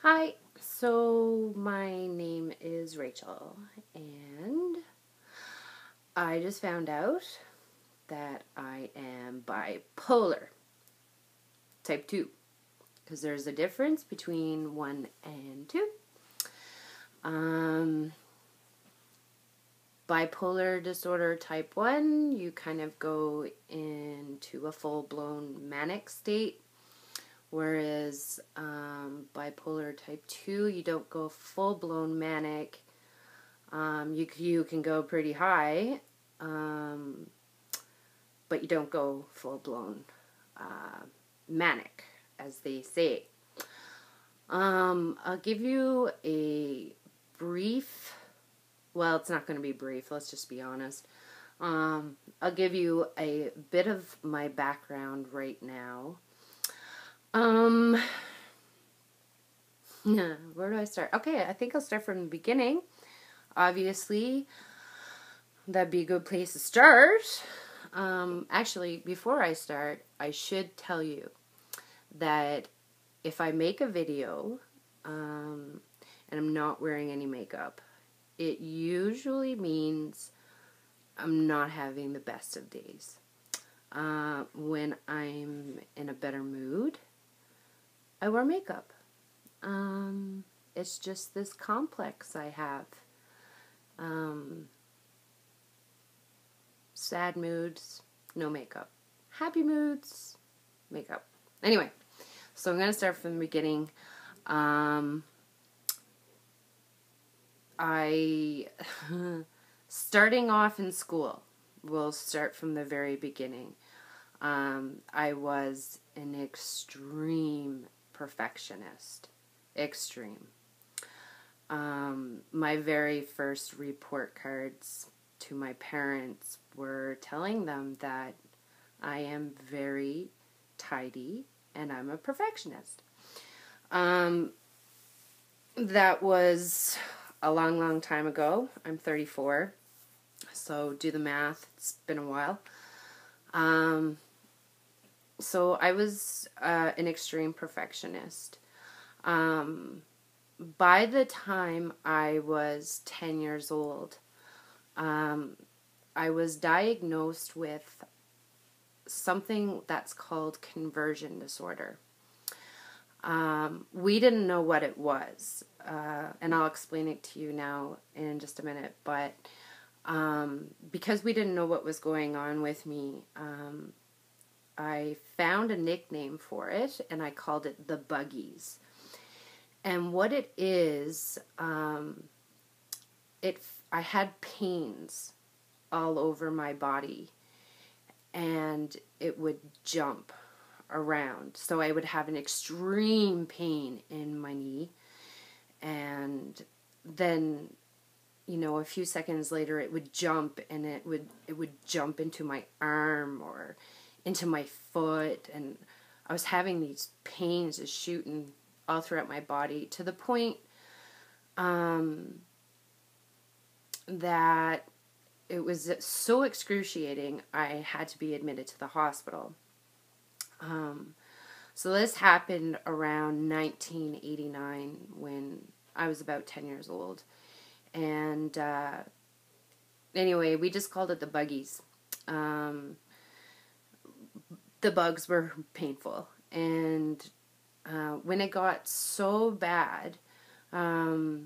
Hi, so my name is Rachel, and I just found out that I am bipolar type 2, because there's a difference between 1 and 2. Bipolar disorder type 1, you kind of go into a full-blown manic state. Whereas bipolar type 2, you don't go full-blown manic. You can go pretty high, but you don't go full-blown manic, as they say. I'll give you a brief, well, it's not going to be brief, let's just be honest. I'll give you a bit of my background right now. Where do I start? Okay, I think I'll start from the beginning. Obviously, that'd be a good place to start. Actually, before I start, I should tell you that if I make a video, and I'm not wearing any makeup, it usually means I'm not having the best of days. When I'm in a better mood, I wear makeup. It's just this complex I have. Sad moods, no makeup. Happy moods, makeup. Anyway, so I'm going to start from the beginning. Starting off in school, we'll start from the very beginning. I was an extreme perfectionist. Extreme. My very first report cards to my parents were telling them that I am very tidy and I'm a perfectionist. That was a long, long time ago. I'm 34, so do the math. It's been a while. So I was an extreme perfectionist. By the time I was 10 years old, I was diagnosed with something that's called conversion disorder. We didn't know what it was, and I'll explain it to you now in just a minute, but because we didn't know what was going on with me, I found a nickname for it, and I called it the buggies. And what it is, I had pains all over my body, and it would jump around. So I would have an extreme pain in my knee, and then, a few seconds later, it would jump, and it would jump into my arm or into my foot, and I was having these pains just shooting all throughout my body, to the point that it was so excruciating I had to be admitted to the hospital. So this happened around 1989, when I was about 10 years old. And anyway, we just called it the buggies. The bugs were painful, and when it got so bad, I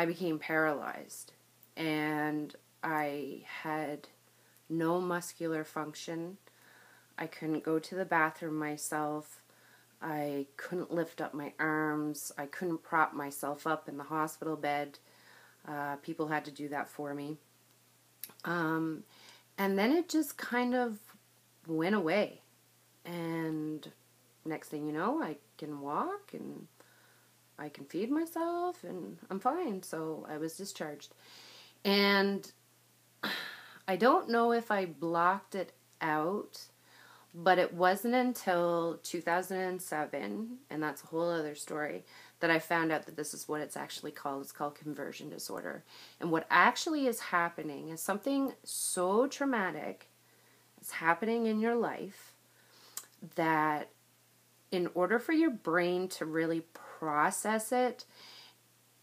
became paralyzed, and I had no muscular function. I couldn't go to the bathroom myself. I couldn't lift up my arms. I couldn't prop myself up in the hospital bed. People had to do that for me. And then it just kind of went away. And next thing you know, I can walk and I can feed myself and I'm fine. So I was discharged. And I don't know if I blocked it out, but it wasn't until 2007, and that's a whole other story, that I found out that this is what it's actually called. It's called conversion disorder. And what actually is happening is something so traumatic is happening in your life that in order for your brain to really process it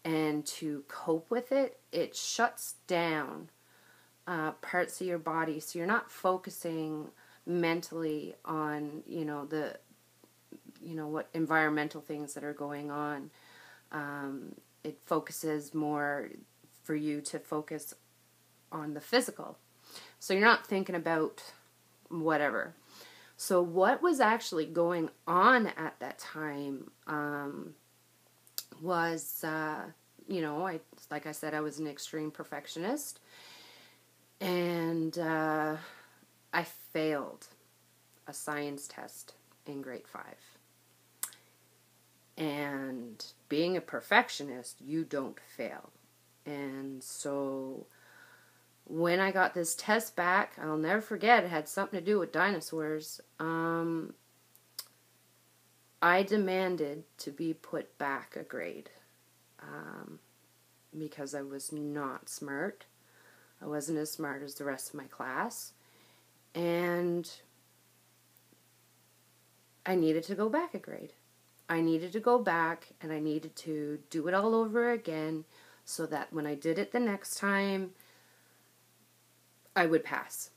and to cope with it, it shuts down parts of your body. So you're not focusing mentally on, what environmental things that are going on. It focuses more for you to focus on the physical. So you're not thinking about whatever. So what was actually going on at that time was, like I said, I was an extreme perfectionist. And I failed a science test in grade 5. And being a perfectionist, you don't fail. And so when I got this test back, I'll never forget, it had something to do with dinosaurs. I demanded to be put back a grade because I was not smart. I wasn't as smart as the rest of my class. And I needed to go back a grade. I needed to go back and I needed to do it all over again so that when I did it the next time, I would pass.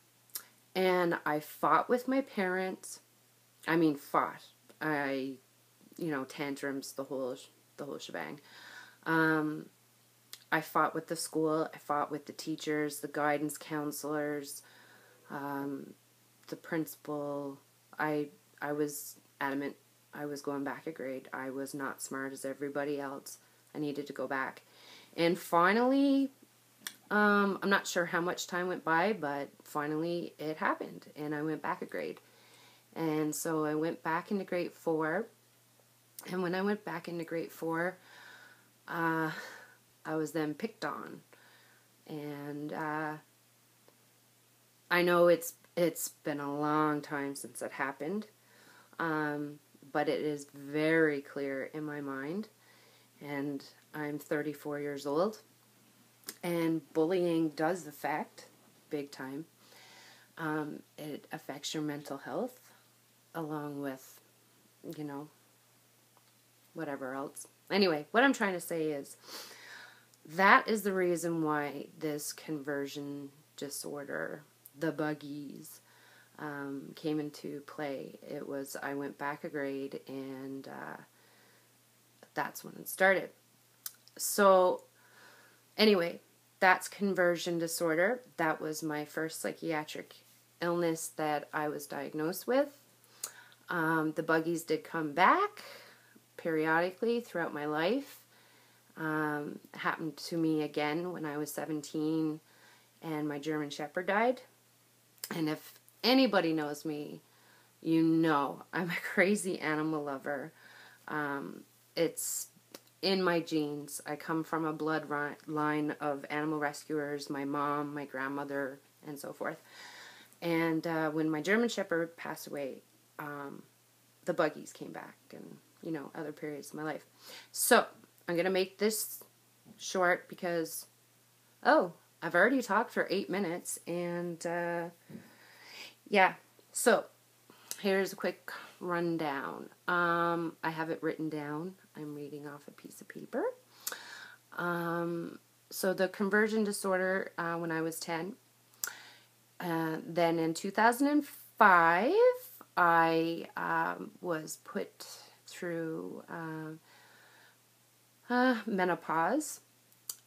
And I fought with my parents. I mean, fought. Tantrums, the whole shebang. I fought with the school. I fought with the teachers, the guidance counselors, the principal. I was adamant I was going back a grade. I was not smart as everybody else. I needed to go back. And finally, I'm not sure how much time went by, but finally it happened, and I went back a grade. And so I went back into grade 4, and when I went back into grade 4, I was then picked on. And I know it's been a long time since it happened, but it is very clear in my mind, and I'm 34 years old, and bullying does affect, big time. It affects your mental health, along with, whatever else. Anyway, what I'm trying to say is, that is the reason why this conversion disorder, the buggies, came into play. It was, I went back a grade, and that's when it started. So, anyway, that's conversion disorder. That was my first psychiatric illness that I was diagnosed with. The buggies did come back periodically throughout my life. Happened to me again when I was 17 and my German Shepherd died. And if anybody knows me, I'm a crazy animal lover. It's in my genes. I come from a bloodline of animal rescuers, my mom, my grandmother, and so forth. And when my German Shepherd passed away, the buggies came back, and, other periods of my life. So, I'm going to make this short because, I've already talked for 8 minutes, and, so, here's a quick rundown. I have it written down. I'm reading off a piece of paper. So, the conversion disorder, when I was 10, then in 2005, I was put through menopause.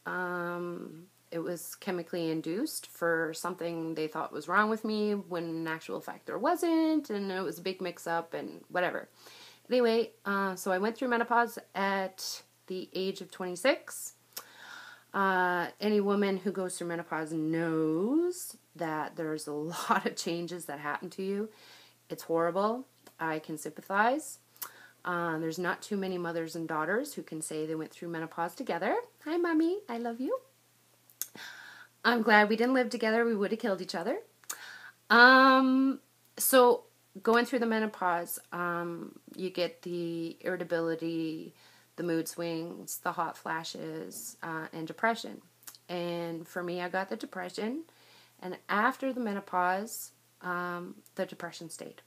It was chemically induced for something they thought was wrong with me, when in actual fact there wasn't, and it was a big mix-up and whatever. Anyway, so I went through menopause at the age of 26. Any woman who goes through menopause knows that there's a lot of changes that happen to you. It's horrible. I can sympathize. There's not too many mothers and daughters who can say they went through menopause together. Hi, Mommy. I love you. I'm glad we didn't live together. We would have killed each other. So going through the menopause, you get the irritability, the mood swings, the hot flashes, and depression. And for me, I got the depression. And after the menopause, the depression stayed.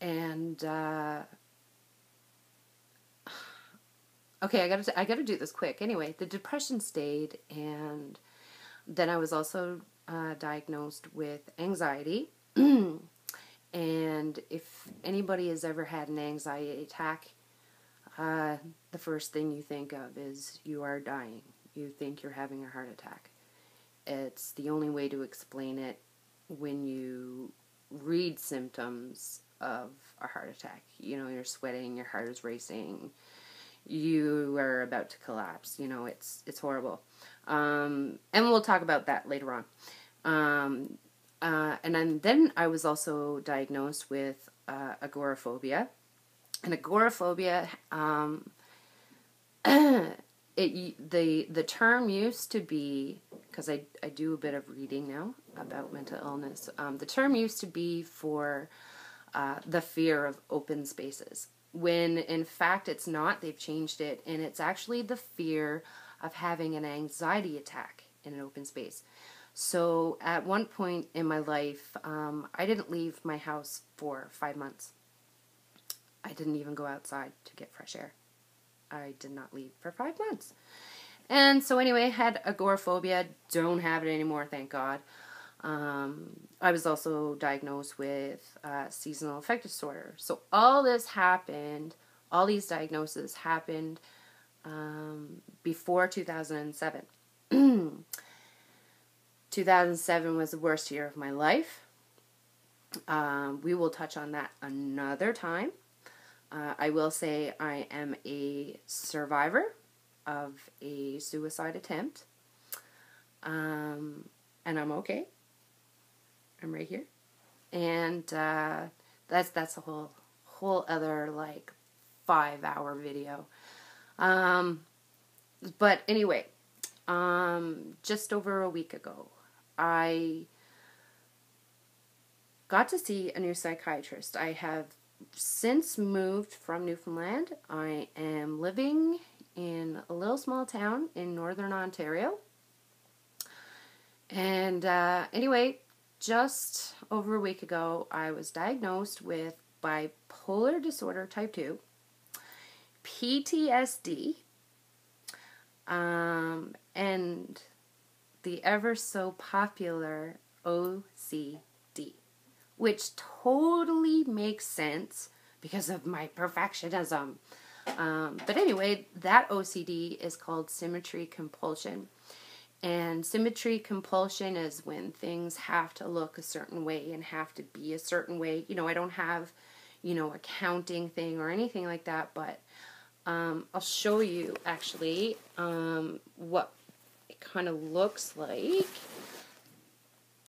And okay, I gotta do this quick. Anyway, the depression stayed, and then I was also diagnosed with anxiety. And if anybody has ever had an anxiety attack, the first thing you think of is you are dying. You think you're having a heart attack. It's the only way to explain it when you read symptoms of a heart attack. You know, you're sweating, your heart is racing, you are about to collapse. You know, it's horrible. And we'll talk about that later on. And then I was also diagnosed with agoraphobia. And agoraphobia, the term used to be, because I do a bit of reading now about mental illness, the term used to be for the fear of open spaces, when in fact it's not. They've changed it, and it's actually the fear of having an anxiety attack in an open space. So at one point in my life, I didn't leave my house for 5 months. I didn't even go outside to get fresh air. I did not leave for 5 months. And so anyway, I had agoraphobia. Don't have it anymore, thank God. I was also diagnosed with seasonal affective disorder. So all this happened, all these diagnoses happened before 2007. 2007 was the worst year of my life. We will touch on that another time. I will say I am a survivor of a suicide attempt. And I'm okay. I'm right here. And that's a whole other like 5-hour video. But anyway, just over a week ago, I got to see a new psychiatrist. I have since moved from Newfoundland. I am living in a little small town in northern Ontario. And anyway, just over a week ago, I was diagnosed with bipolar disorder type 2, PTSD, and the ever so popular OCD, which totally makes sense because of my perfectionism. But anyway, that OCD is called symmetry compulsion. And symmetry compulsion is when things have to look a certain way and have to be a certain way. You know, I don't have, a counting thing or anything like that, but I'll show you actually what it kind of looks like.